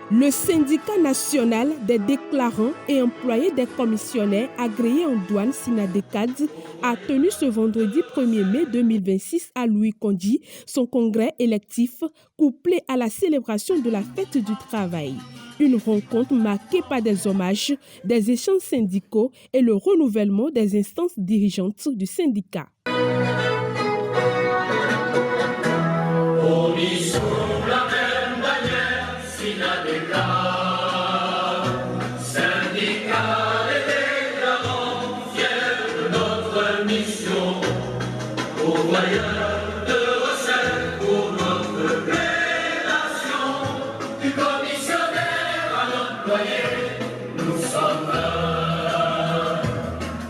Le syndicat national des déclarants et employés des commissionnaires agréés en douane Synadecad a tenu ce vendredi 1er mai 2026 à Louis Condi son congrès électif couplé à la célébration de la fête du travail. Une rencontre marquée par des hommages, des échanges syndicaux et le renouvellement des instances dirigeantes du syndicat. Nous sommes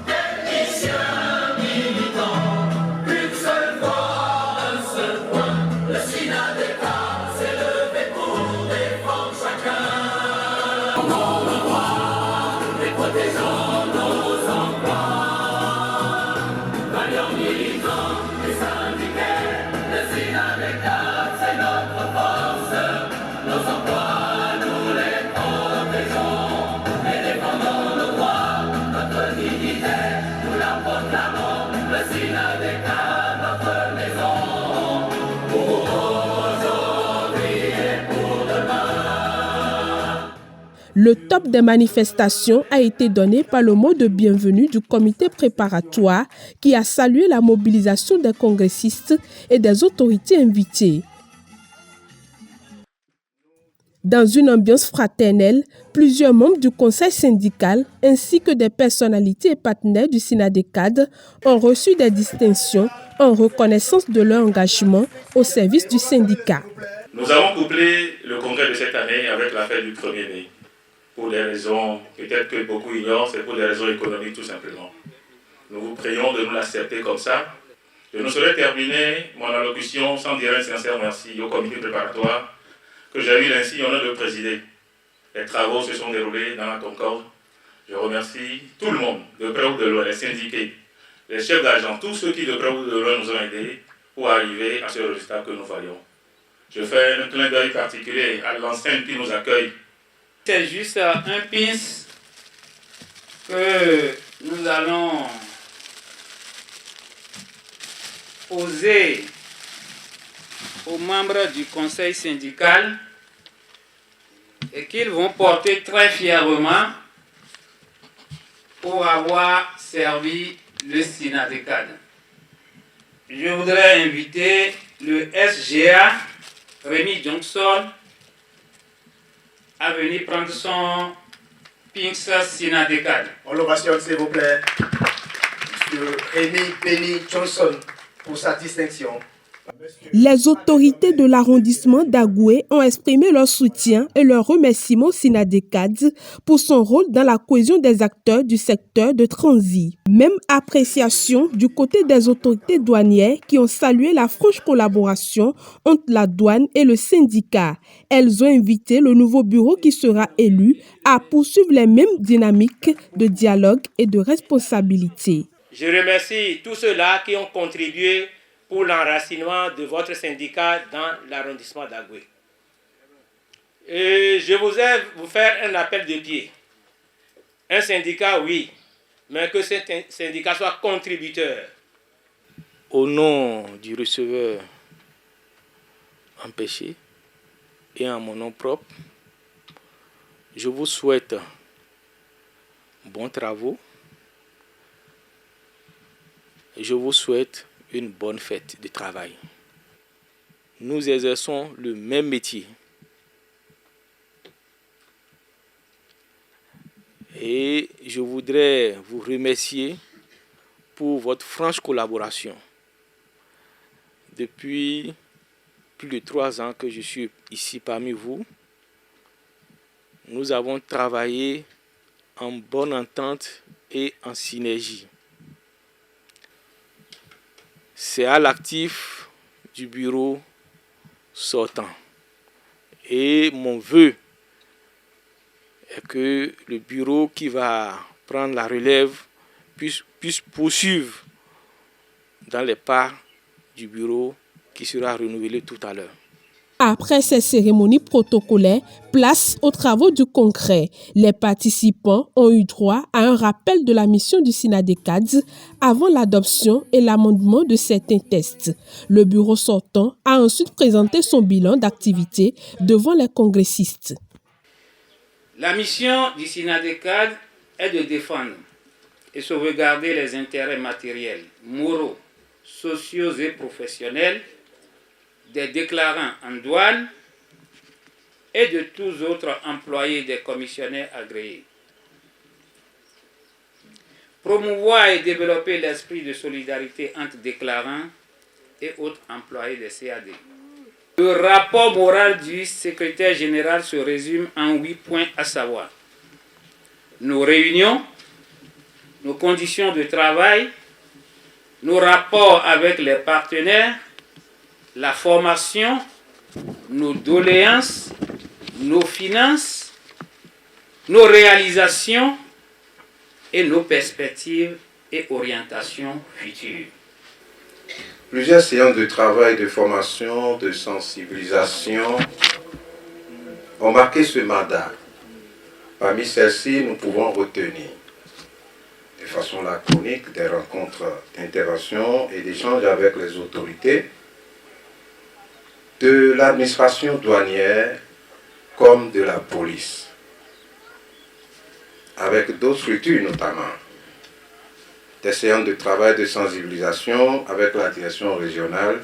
techniciens, militants, une seule voix, un seul point. Le Synadecad s'est levé pour défendre chacun. Nos droits et protégeons nos emplois. Valiants militants et syndiqués, le Synadecad c'est notre force, nos emplois. Le top des manifestations a été donné par le mot de bienvenue du comité préparatoire qui a salué la mobilisation des congressistes et des autorités invitées. Dans une ambiance fraternelle, plusieurs membres du conseil syndical ainsi que des personnalités et partenaires du Synadecad ont reçu des distinctions en reconnaissance de leur engagement au service du syndicat. Nous avons couplé le congrès de cette année avec la fête du 1er mai. Pour des raisons peut-être que beaucoup ignorent, c'est pour des raisons économiques tout simplement. Nous vous prions de nous l'accepter comme ça. Je ne saurais terminer mon allocution sans dire un sincère merci au comité préparatoire que j'ai eu ainsi l'honneur de présider. Les travaux se sont déroulés dans la concorde. Je remercie tout le monde, de près ou de loin, les syndiqués, les chefs d'agence, tous ceux qui de près ou de loin nous ont aidés pour arriver à ce résultat que nous valions. Je fais un clin d'œil particulier à l'enseigne qui nous accueille. C'est juste un pins que nous allons poser aux membres du conseil syndical et qu'ils vont porter très fièrement pour avoir servi le Synadecad. Je voudrais inviter le SGA, Rémi Johnson, à venir prendre son Pinks Synadecad. On l'ovation, s'il vous plaît, Monsieur Rémi Penny Johnson, pour sa distinction. Les autorités de l'arrondissement d'Agoué ont exprimé leur soutien et leur remerciement au Synadecad pour son rôle dans la cohésion des acteurs du secteur de transit. Même appréciation du côté des autorités douanières qui ont salué la franche collaboration entre la douane et le syndicat. Elles ont invité le nouveau bureau qui sera élu à poursuivre les mêmes dynamiques de dialogue et de responsabilité. Je remercie tous ceux-là qui ont contribué pour l'enracinement de votre syndicat dans l'arrondissement d'Agoué. Et je voudrais vous faire un appel de pied. Un syndicat, oui, mais que ce syndicat soit contributeur. Au nom du receveur empêché et en mon nom propre, je vous souhaite bons travaux. Je vous souhaite une bonne fête de travail. Nous exerçons le même métier. Et je voudrais vous remercier pour votre franche collaboration. Depuis plus de 3 ans que je suis ici parmi vous, nous avons travaillé en bonne entente et en synergie. C'est à l'actif du bureau sortant. Et mon vœu est que le bureau qui va prendre la relève puisse poursuivre dans les pas du bureau qui sera renouvelé tout à l'heure. Après ces cérémonies protocolaires, place aux travaux du congrès. Les participants ont eu droit à un rappel de la mission du SYNADECADS avant l'adoption et l'amendement de certains tests. Le bureau sortant a ensuite présenté son bilan d'activité devant les congressistes. La mission du SYNADECADS est de défendre et sauvegarder les intérêts matériels, moraux, sociaux et professionnels des déclarants en douane et de tous autres employés des commissionnaires agréés. Promouvoir et développer l'esprit de solidarité entre déclarants et autres employés des CAD. Le rapport moral du secrétaire général se résume en 8 points, à savoir nos réunions, nos conditions de travail, nos rapports avec les partenaires, la formation, nos doléances, nos finances, nos réalisations et nos perspectives et orientations futures. Plusieurs séances de travail, de formation, de sensibilisation ont marqué ce mandat. Parmi celles-ci, nous pouvons retenir de façon laconique des rencontres d'intervention et d'échange avec les autorités de l'administration douanière comme de la police, avec d'autres structures notamment. Des séances de travail de sensibilisation avec la direction régionale,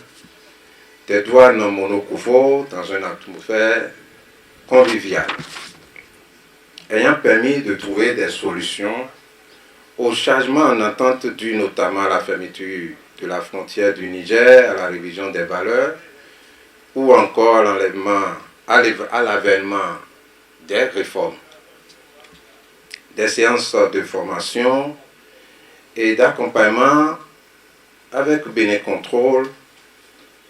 des douanes en Monokouvo dans une atmosphère conviviale, ayant permis de trouver des solutions au changement en entente dû notamment à la fermeture de la frontière du Niger, à la révision des valeurs, ou encore à l'avènement des réformes. Des séances de formation et d'accompagnement avec Bénécontrôle,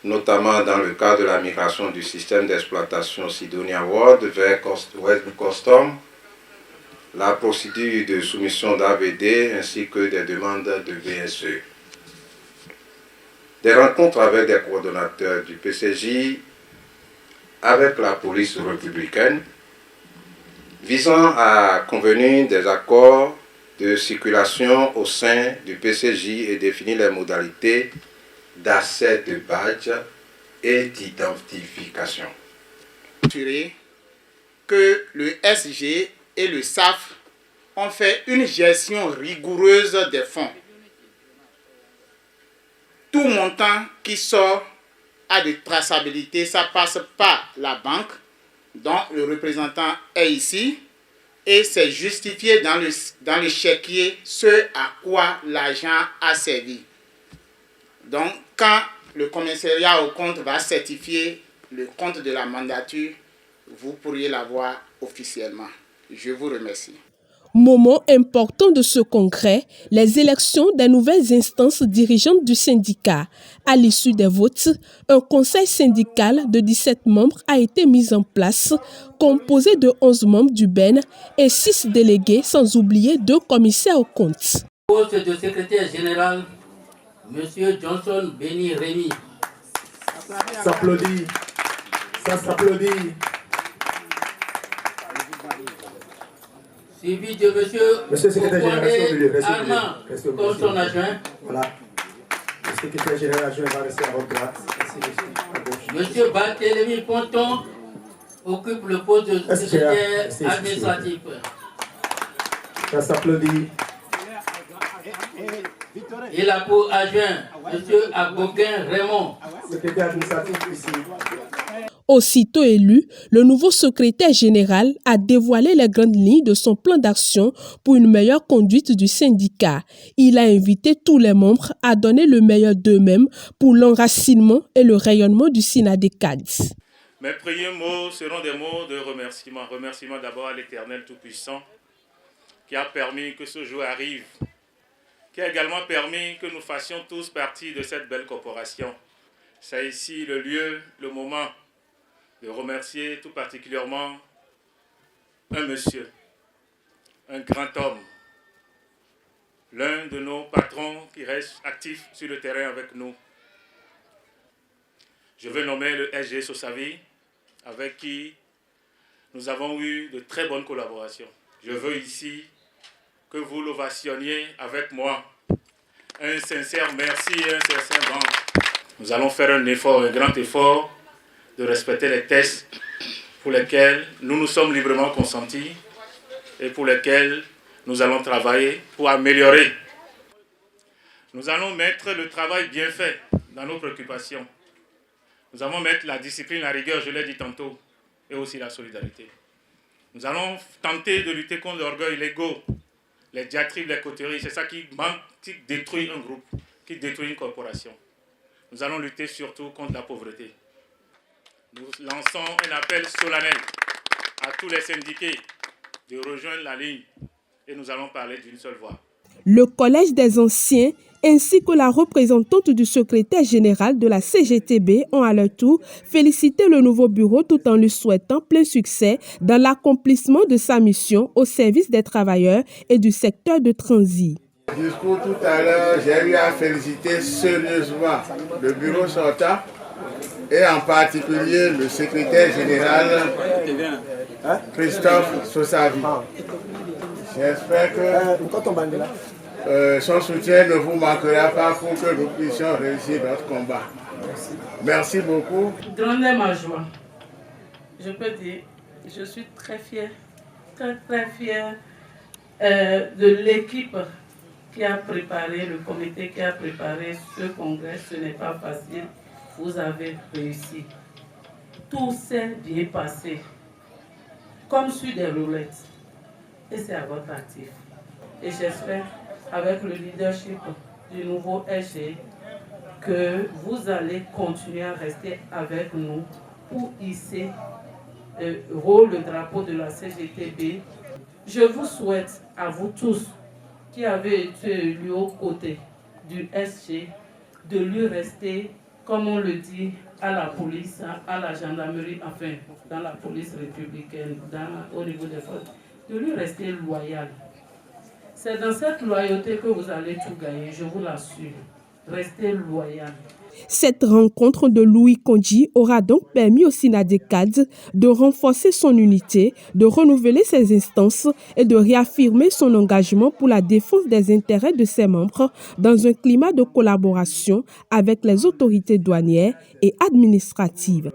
notamment dans le cadre de la migration du système d'exploitation Sidonia World vers West Custom, la procédure de soumission d'AVD ainsi que des demandes de BSE. Des rencontres avec des coordonnateurs du PCJ, avec la police républicaine, visant à convenir des accords de circulation au sein du PCJ et définir les modalités d'accès de badge et d'identification. Que le SG et le SAF ont fait une gestion rigoureuse des fonds. Tout montant qui sort a de traçabilité, ça passe par la banque, dont le représentant est ici, et c'est justifié dans le chéquier ce à quoi l'argent a servi. Donc, quand le commissariat au compte va certifier le compte de la mandature, vous pourriez l'avoir officiellement. Je vous remercie. Moment important de ce congrès, les élections des nouvelles instances dirigeantes du syndicat. À l'issue des votes, un conseil syndical de 17 membres a été mis en place, composé de 11 membres du BEN et 6 délégués, sans oublier 2 commissaires aux comptes. Poste de secrétaire général, M. Johnson Béni Rémy. Ça s'applaudit. Ça s'applaudit. Suivi de Monsieur le secrétaire général, Armand, comme son adjoint. Voilà. Le secrétaire général adjoint va rester à votre droite. Monsieur Barthélémy Ponton occupe le poste de secrétaire administratif. Ça s'applaudit. Il a pour adjoint Monsieur Aboguin Raymond. Secrétaire administratif ici. Aussitôt élu, le nouveau secrétaire général a dévoilé les grandes lignes de son plan d'action pour une meilleure conduite du syndicat. Il a invité tous les membres à donner le meilleur d'eux-mêmes pour l'enracinement et le rayonnement du SYNADECADS. Mes premiers mots seront des mots de remerciement. Remerciement d'abord à l'Éternel Tout-Puissant qui a permis que ce jour arrive, qui a également permis que nous fassions tous partie de cette belle corporation. C'est ici le lieu, le moment de remercier tout particulièrement un monsieur, un grand homme, l'un de nos patrons qui reste actif sur le terrain avec nous. Je veux nommer le SG Sosavi, avec qui nous avons eu de très bonnes collaborations. Je veux ici que vous l'ovationniez avec moi. Un sincère merci et un sincère grand. Nous allons faire un effort, un grand effort de respecter les tests pour lesquels nous nous sommes librement consentis et pour lesquels nous allons travailler pour améliorer. Nous allons mettre le travail bien fait dans nos préoccupations. Nous allons mettre la discipline, la rigueur, je l'ai dit tantôt, et aussi la solidarité. Nous allons tenter de lutter contre l'orgueil, l'ego, les diatribes, les coteries. C'est ça qui détruit un groupe, qui détruit une corporation. Nous allons lutter surtout contre la pauvreté. Nous lançons un appel solennel à tous les syndiqués de rejoindre la ligne et nous allons parler d'une seule voix. Le Collège des anciens ainsi que la représentante du secrétaire général de la CGTB ont à leur tour félicité le nouveau bureau tout en lui souhaitant plein succès dans l'accomplissement de sa mission au service des travailleurs et du secteur de transit. Discours tout à l'heure, j'ai eu à féliciter sérieusement le bureau sortant et en particulier le secrétaire général Christophe Sosavi. J'espère que son soutien ne vous manquera pas pour que nous puissions réussir notre combat. Merci beaucoup. Grande est ma joie. Je peux dire, je suis très fière, très fière de l'équipe qui a préparé, le comité qui a préparé ce congrès. Ce n'est pas facile, vous avez réussi. Tout s'est bien passé, comme sur des roulettes. Et c'est à votre actif. Et j'espère, avec le leadership du nouveau SG, que vous allez continuer à rester avec nous pour hisser le drapeau de la CGTB. Je vous souhaite à vous tous qui avez été élus aux côtés du SG de lui rester, comme on le dit, à la police, à la gendarmerie, enfin, dans la police républicaine, au niveau des forces, de lui rester loyal. C'est dans cette loyauté que vous allez tout gagner, je vous l'assure. Restez loyal. Cette rencontre de Louis Kondji aura donc permis au SYNADECAD de renforcer son unité, de renouveler ses instances et de réaffirmer son engagement pour la défense des intérêts de ses membres dans un climat de collaboration avec les autorités douanières et administratives.